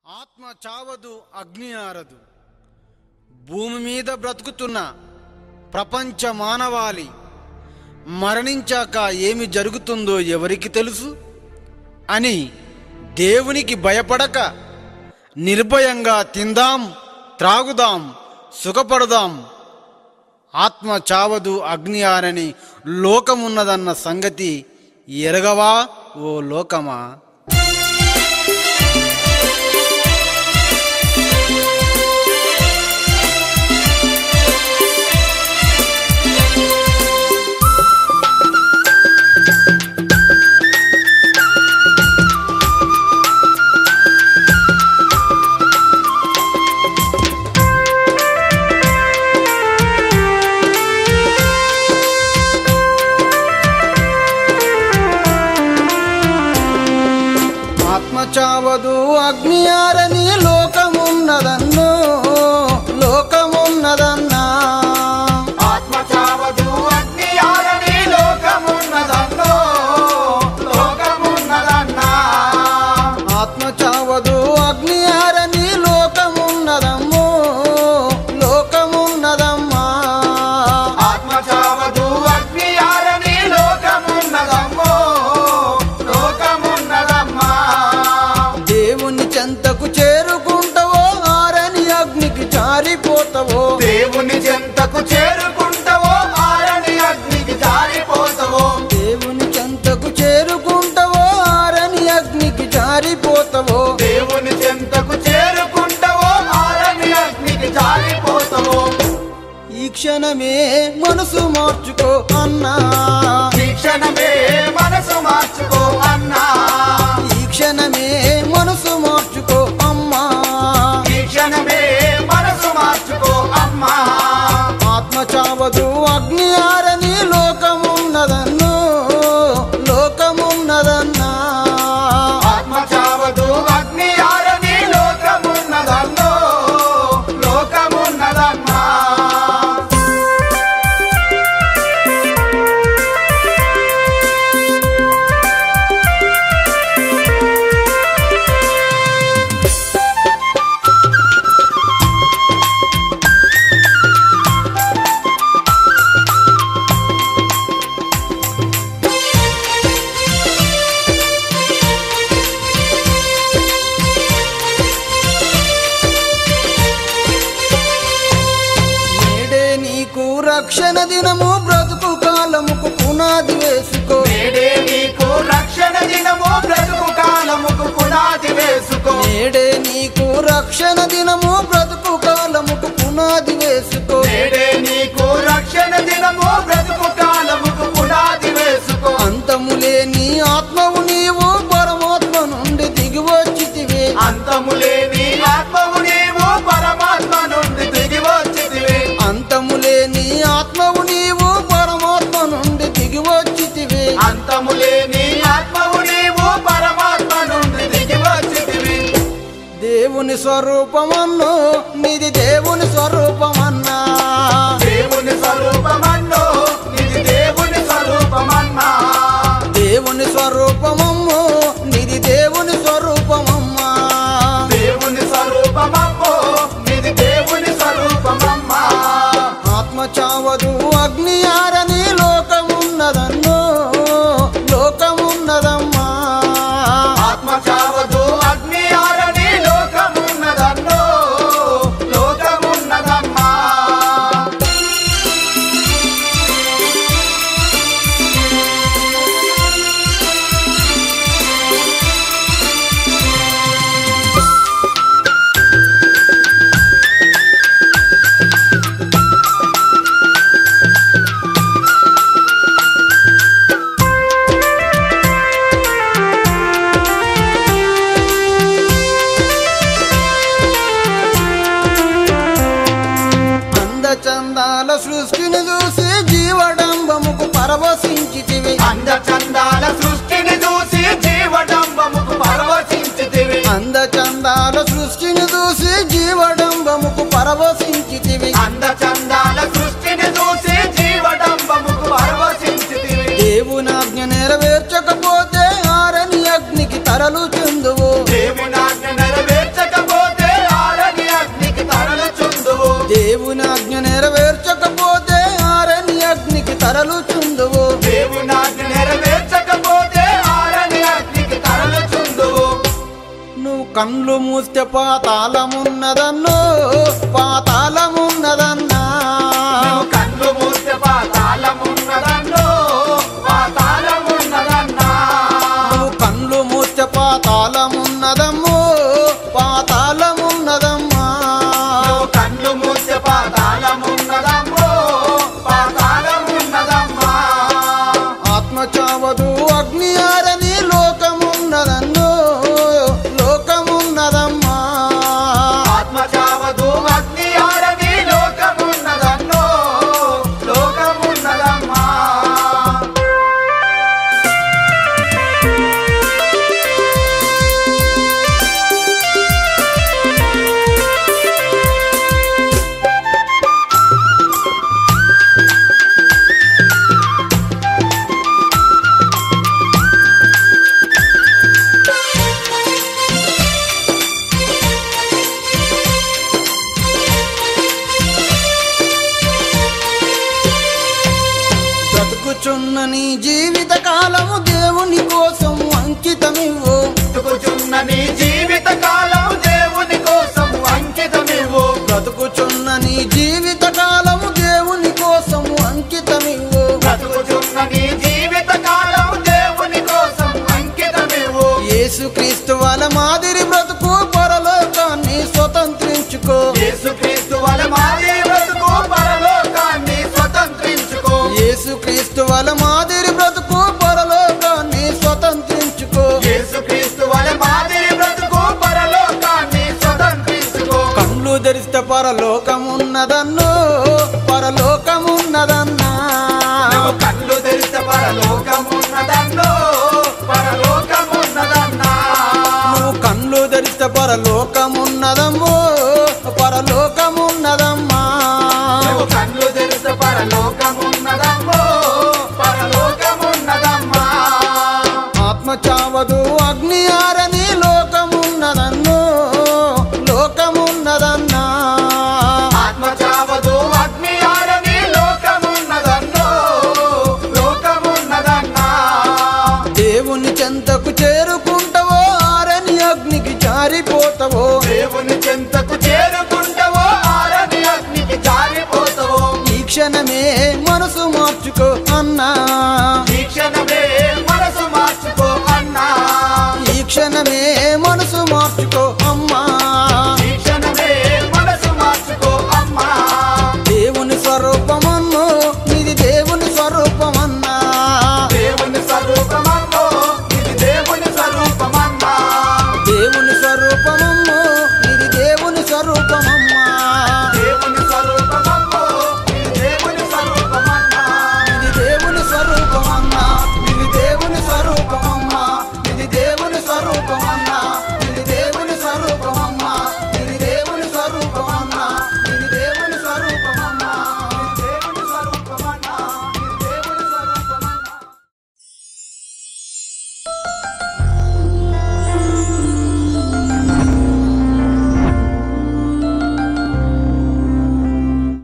ఆత్మ చావదు, అగ్ని ఆరదు. భూమి మీద బ్రతుకుతున్న ప్రపంచ మానవాళి మరణించాక ఏమి జరుగుతుందో ఎవరికి తెలుసు అని దేవునికి భయపడక నిర్భయంగా తిందాం, త్రాగుదాం, సుఖపడదాం. ఆత్మ చావదు, అగ్ని ఆరని లోకమున్నదన్న సంగతి ఎరగవా ఓ లోకమా? చావదు, అగ్ని ఆరని లోకమున్నదన్నో, లోకమున్నదన్నా. ఆత్మ చావదు, అగ్ని ఆరని లోకమున్నదన్నో, లోకమున్నదన్నా. ఆత్మ చావదు, అగ్ని ఆరని లోకమున్నదమ్మో, లోకమున్నదమ్మా. ఆత్మ చావదు, అగ్ని ఆరని లోకమున్నదమ్మో, లోకమున్నదమ్మా. దేవుని చెంతకు చేరుకుంటావో ఆరని అగ్నికి జారిపోతావో, దేవుని చెంతకు చేరుకుంటావో ఆరని అగ్నికి జారిపోతావో, దేవుని చెంతకు చేరుకుంటావో ఆరని అగ్నికి జారిపోతావో. దేవుని చెంతకు చేరుకుంటావో ఆరని అగ్నికి జారిపోతావో. ఈ క్షణమే మనసు మార్చుకో అన్నా, ఈ క్షణమే మనసు మార్చుకో అన్నా, ఈ క్షణమే మనసు మార్చుకో అమ్మా. ఈ క్షణమే మనసు మార్చుకో అమ్మా. ఆత్మ చావదు, అగ్ని ఆరని లోకమున్నదన్నో, లోకమున్నదన్నా. ఆత్మ చావదు, అగ్ని ఆరని లోకమున్నదన్నో, లోకమున్నదమ్మా. నేడే నీకు రక్షణ దినము, బ్రతుకు కాలముకు పునాది వేసుకో. నేడే నీకు రక్షణ దినము, బ్రతుకు కాలముకు పునాది వేసుకో. నేడే నీకు రక్షణ దినము, బ్రతుకు కాలముకు పునాది వేసుకో. నేడే నీకు రక్షణ దినము, బ్రతుకు కాలముకు పునాది వేసుకో. అంతములేని ఆత్మవు నీవు పరమాత్మ నుండి దిగి వచ్చితివే. అంతములేని ఆత్మవు నీవు పరమాత్మ నుండి దిగి వచ్చితివి. అంతములేని ఆత్మవు నీవు పరమాత్మ నుండి దిగి వచ్చితివే. అంతములేని ఆత్మవు నీవు పరమాత్మ నుండి దిగి వచ్చితివి. దేవుని స్వరూపమన్నో, నీది దేవుని స్వరూపమన్నా. దేవుని స్వరూపమన్నో, ఇది దేవుని స్వరూపమన్నా. దేవుని స్వరూపమమ్మో, నీది దేవుని స్వరూపమమ్మా. దేవుని స్వరూపమమ్మో, ఇది దేవుని స్వరూపమమ్మా. ఆత్మ చావదు, అగ్ని ఆరని లోకమున్నదన్నో, లోకమున్నదమ్మా. ఆత్మ చావదు, అగ్ని ఆరని లోకమున్నదన్నో, లోకమున్నదమ్మా. అందచందాల సృష్టిని చూసి జీవడంబముకు పరవశించితివి. అందచందాల సృష్టిని చూసి జీవడంబముకు పరవశించితివి. అందచందాల సృష్టిని చూసి జీవడంబముకు పరవశించితివి. అందచందాల సృష్టిని చూసి జీవడంబముకు పరవశించితివి. దేవునాజ్ఞ నెరవేర్చకపోతే ఆరని అగ్నికి తరలు చెందువు. దేవునాజ్ఞ నెరవేర్చక తరలుచుందువు దేవునాజ్ఞ నెరవేర్చకపోతే ఆరని అగ్నికి తరలుచుందువు నువ్వు కళ్ళు మూస్తే పాతాళమున్నదన్నో పాతాళమున్నదన్నా నువ్వు కళ్ళు మూస్తే పాతాళమున్నదన్నో పాతాళమున్నదన్నా నువ్వు కళ్ళు మూస్తే పాతాళమున్నదమ్మో పాతాళమున్నదమ్మా నువ్వు కళ్ళు మూస్తే పాతాళమున్నదమ్మో పాతాళమున్నదమ్మా ఆత్మ చావదు అగ్ని ఆరని లోకమున్నదన్నో లోకమున్నదమ్మా ఆత్మ చావదు అగ్ని ఆరని లోకమున్నదన్నో లోకమున్నదమ్మా బ్రతుకుచున్న నీ జీవిత కాలము దేవుని కోసం అంకితమివ్వు బ్రతుకుచున్న నీ జీవిత కాలం దేవుని కోసం అంకితమివ్వు బ్రతుకుచున్న నీ జీవిత కాలము దేవుని కోసం అంకితమివ్వు బ్రతుకుచున్న నీ జీవిత కాలం దేవుని కోసం అంకితమివ్వు యేసుక్రీస్తు వాళ్ళ మాదిరి బ్రతుకు పరలోకాన్ని స్వతంత్రించుకో యేసుక్రీస్తు వాళ్ళ మాదిరి బ్రతుకు పరలోకాన్ని స్వతంత్రించుకో యేసుక్రీస్తు వాళ్ళ మాదిరి బ్రతుకు పరలోకాన్ని స్వతంత్రించుకో యేసుక్రీస్తు వాళ్ళ మాదిరి బ్రతుకు పరలోకాన్ని స్వతంత్రించుకో కళ్ళు తెరిస్తే పరలోకమున్నదన్నో పరలోకమున్నదన్నా నువ్వు కళ్ళు తెరిస్తే పరలోకమున్నదన్నో పరలోకమున్నదన్నా నువ్వు కళ్ళు తెరిస్తే పరలోకమున్నదమ్మో పరలోకమున్నదమ్మా నువ్వు కళ్ళు తెరిస్తే పరలోకమున్నదమ్మో పరలోకమున్నదమ్మా ఆత్మ చావదు అగ్ని ఆరని లోకమున్నదన్నో లోకమున్నదన్నా ఆత్మ చావదు అగ్ని ఆరని లోకమున్నదన్నో లోకమున్నదన్నా దేవుని చెంతకు చేరుకుంటావో ఆరని అగ్నికి జారిపోతావో దేవుని చెంతకు చేరుకుంటావో ఆరని అగ్నికి జారిపోతావో ఈ క్షణమే మనసు మార్చుకో అన్నా ఈ క్షణమే మనసు మార్చుకో అన్నా ఈ క్షణమే